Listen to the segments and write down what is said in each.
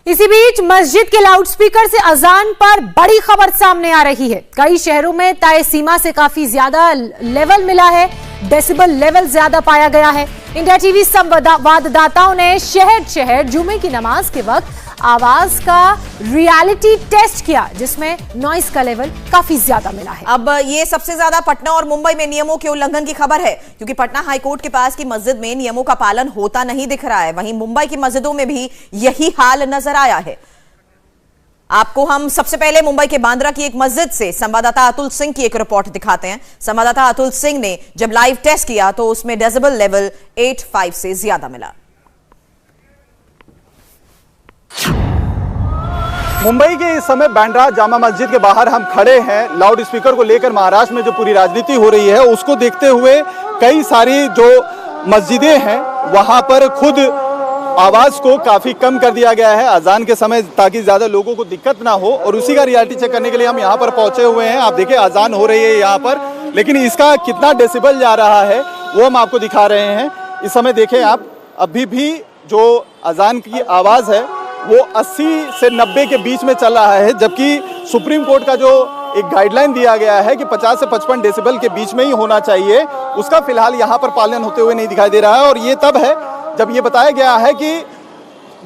इसी बीच मस्जिद के लाउडस्पीकर से अजान पर बड़ी खबर सामने आ रही है। कई शहरों में तय सीमा से काफी ज्यादा लेवल मिला है, डेसिबल लेवल ज्यादा पाया गया है। इंडिया टीवी संवाददाताओं ने शहर शहर जुमे की नमाज के वक्त आवाज का रियलिटी टेस्ट किया, जिसमें नॉइस का लेवल काफी ज्यादा मिला है। अब ये सबसे ज्यादा पटना और मुंबई में नियमों के उल्लंघन की खबर है, क्योंकि पटना हाईकोर्ट के पास की मस्जिद में नियमों का पालन होता नहीं दिख रहा है। वहीं मुंबई की मस्जिदों में भी यही हाल नजर आया है। आपको हम सबसे पहले मुंबई के बांद्रा की एक मस्जिद से संवाददाता अतुल सिंह की एक रिपोर्ट दिखाते हैं। संवाददाता अतुल सिंह ने जब लाइव टेस्ट किया तो उसमें डेसिबल लेवल 85 से ज्यादा मिला। मुंबई के इस समय बांद्रा जामा मस्जिद के बाहर हम खड़े हैं। लाउड स्पीकर को लेकर महाराष्ट्र में जो पूरी राजनीति हो रही है उसको देखते हुए कई सारी जो मस्जिदें हैं वहां पर खुद आवाज को काफी कम कर दिया गया है अजान के समय, ताकि ज्यादा लोगों को दिक्कत ना हो। और उसी का रियलिटी चेक करने के लिए हम यहाँ पर पहुंचे हुए हैं। आप देखिए अजान हो रही है यहाँ पर, लेकिन इसका कितना डेसिबल जा रहा है वो हम आपको दिखा रहे हैं। इस समय देखें आप, अभी भी जो अजान की आवाज है वो 80 से 90 के बीच में चल रहा है, जबकि सुप्रीम कोर्ट का जो एक गाइडलाइन दिया गया है कि 50 से 55 डेसिबल के बीच में ही होना चाहिए, उसका फिलहाल यहाँ पर पालन होते हुए नहीं दिखाई दे रहा है। और ये तब है जब ये बताया गया है कि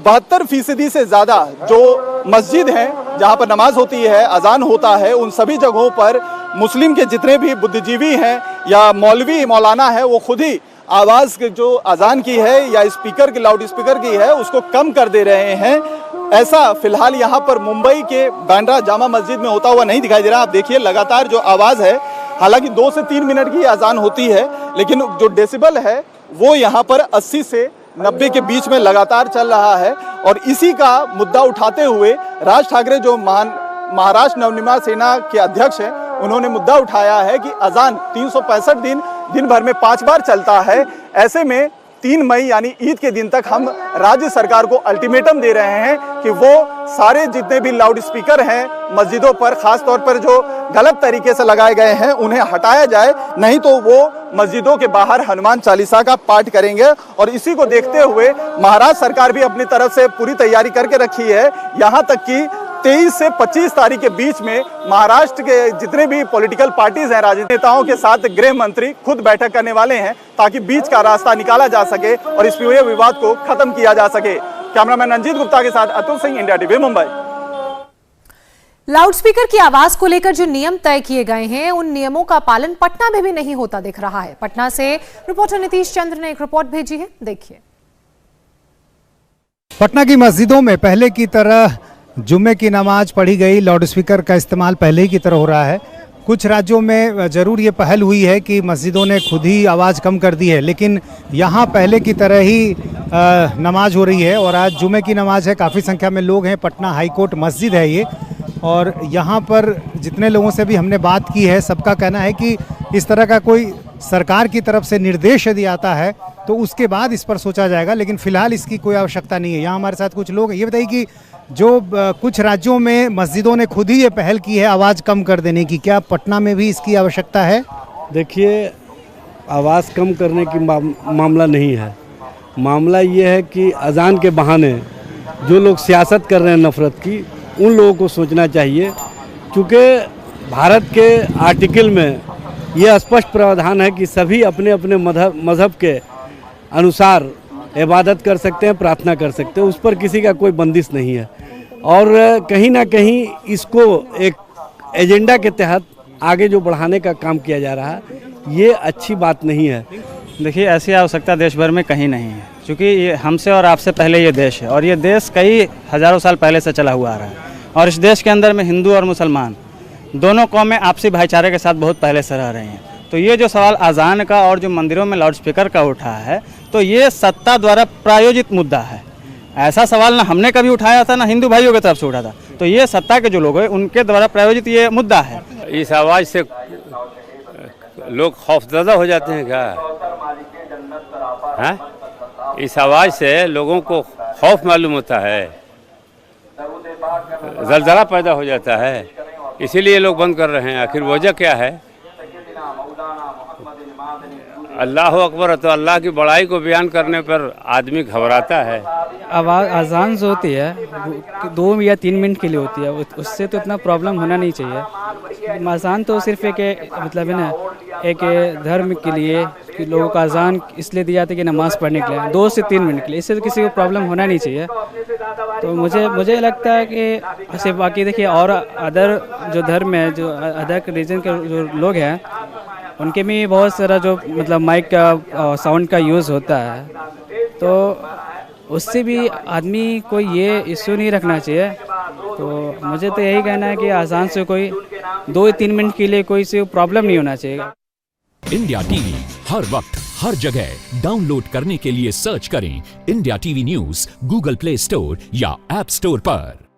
72% से ज़्यादा जो मस्जिद हैं जहाँ पर नमाज होती है, अजान होता है, उन सभी जगहों पर मुस्लिम के जितने भी बुद्धिजीवी हैं या मौलवी मौलाना है वो खुद ही आवाज़ जो अजान की है या स्पीकर की, लाउड स्पीकर की है, उसको कम कर दे रहे हैं। ऐसा फिलहाल यहाँ पर मुंबई के बांद्रा जामा मस्जिद में होता हुआ नहीं दिखाई दे रहा। आप देखिए लगातार जो आवाज़ है, हालांकि 2 से 3 मिनट की अजान होती है, लेकिन जो डेसिबल है वो यहाँ पर 80 से 90 के बीच में लगातार चल रहा है। और इसी का मुद्दा उठाते हुए राज ठाकरे जो महाराष्ट्र नवनिर्माण सेना के अध्यक्ष हैं, उन्होंने मुद्दा उठाया है कि अजान 365 दिन भर में 5 बार चलता है। ऐसे में 3 मई यानी ईद के दिन तक हम राज्य सरकार को अल्टीमेटम दे रहे हैं कि वो सारे जितने भी लाउड स्पीकर हैं मस्जिदों पर, खास तौर पर जो गलत तरीके से लगाए गए हैं, उन्हें हटाया जाए, नहीं तो वो मस्जिदों के बाहर हनुमान चालीसा का पाठ करेंगे। और इसी को देखते हुए महाराष्ट्र सरकार भी अपनी तरफ से पूरी तैयारी करके रखी है। यहाँ तक कि 23 से 25 तारीख के बीच में महाराष्ट्र के जितने भी पॉलिटिकल पार्टीज हैं, राजनीतिक नेताओं के साथ गृह मंत्री खुद बैठक करने वाले हैं, ताकि बीच का रास्ता निकाला जा सके और इस पूरे विवाद को खत्म किया जा सके। कैमरामैन रंजीत गुप्ता के साथ Atul Singh, India TV, Mumbai. Loudspeaker की आवाज को लेकर जो नियम तय किए गए हैं, उन नियमों का पालन पटना में भी नहीं होता दिख रहा है। पटना से रिपोर्टर नीतीश चंद्र ने एक रिपोर्ट भेजी है, देखिए। पटना की मस्जिदों में पहले की तरह जुम्मे की नमाज पढ़ी गई, लाउडस्पीकर का इस्तेमाल पहले की तरह हो रहा है। कुछ राज्यों में ज़रूर ये पहल हुई है कि मस्जिदों ने खुद ही आवाज़ कम कर दी है, लेकिन यहाँ पहले की तरह ही नमाज हो रही है। और आज जुमे की नमाज है, काफ़ी संख्या में लोग हैं। पटना हाईकोर्ट मस्जिद है ये, और यहाँ पर जितने लोगों से भी हमने बात की है, सबका कहना है कि इस तरह का कोई सरकार की तरफ से निर्देश यदि आता है तो उसके बाद इस पर सोचा जाएगा, लेकिन फ़िलहाल इसकी कोई आवश्यकता नहीं है। यहाँ हमारे साथ कुछ लोग हैं। ये बताइए कि जो कुछ राज्यों में मस्जिदों ने खुद ही ये पहल की है आवाज़ कम कर देने की, क्या पटना में भी इसकी आवश्यकता है? देखिए, आवाज़ कम करने की मामला नहीं है। मामला ये है कि अजान के बहाने जो लोग सियासत कर रहे हैं नफ़रत की, उन लोगों को सोचना चाहिए, क्योंकि भारत के आर्टिकल में यह स्पष्ट प्रावधान है कि सभी अपने अपने मज़हब के अनुसार इबादत कर सकते हैं, प्रार्थना कर सकते हैं, उस पर किसी का कोई बंदिश नहीं है। और कहीं ना कहीं इसको एक एजेंडा के तहत आगे जो बढ़ाने का काम किया जा रहा है, ये अच्छी बात नहीं है। देखिए, ऐसी आवश्यकता देश भर में कहीं नहीं है, क्योंकि ये हमसे और आपसे पहले ये देश है, और ये देश कई हज़ारों साल पहले से चला हुआ आ रहा है। और इस देश के अंदर में हिंदू और मुसलमान दोनों कौमें आपसी भाईचारे के साथ बहुत पहले से रह रही हैं। तो ये जो सवाल अजान का और जो मंदिरों में लाउड स्पीकर का उठा है, तो ये सत्ता द्वारा प्रायोजित मुद्दा है। ऐसा सवाल ना हमने कभी उठाया था, ना हिंदू भाइयों की तरफ से उठा था। तो ये सत्ता के जो लोग हैं उनके द्वारा प्रायोजित ये मुद्दा है। इस आवाज़ से लोग खौफजदा हो जाते हैं क्या? हैं? इस आवाज़ से लोगों को खौफ मालूम होता है, जलजला पैदा हो जाता है, इसीलिए लोग बंद कर रहे हैं। आखिर वजह क्या है? अल्लाह अकबर, तो अल्लाह की बड़ाई को बयान करने पर आदमी घबराता है। आवाज़ अजान जो होती है 2 या 3 मिनट के लिए होती है, उससे तो इतना प्रॉब्लम होना नहीं चाहिए। अजान तो सिर्फ एक मतलब है ना, एक धर्म के लिए कि लोगों का अजान इसलिए दिया जाता है कि नमाज़ पढ़ने के लिए 2 से 3 मिनट के लिए, इससे तो किसी को प्रॉब्लम होना नहीं चाहिए। तो मुझे लगता है कि ऐसे बाकी देखिए और अदर जो धर्म है, जो अदर रीजन के जो लोग हैं, उनके में बहुत सारा जो मतलब माइक का साउंड का यूज़ होता है, तो उससे भी आदमी को ये इशू नहीं रखना चाहिए। तो मुझे तो यही कहना है कि आसान से कोई 2 या 3 मिनट के लिए कोई से प्रॉब्लम नहीं होना चाहिए। इंडिया टीवी हर वक्त हर जगह डाउनलोड करने के लिए सर्च करें India TV news Google play store या ऐप स्टोर पर।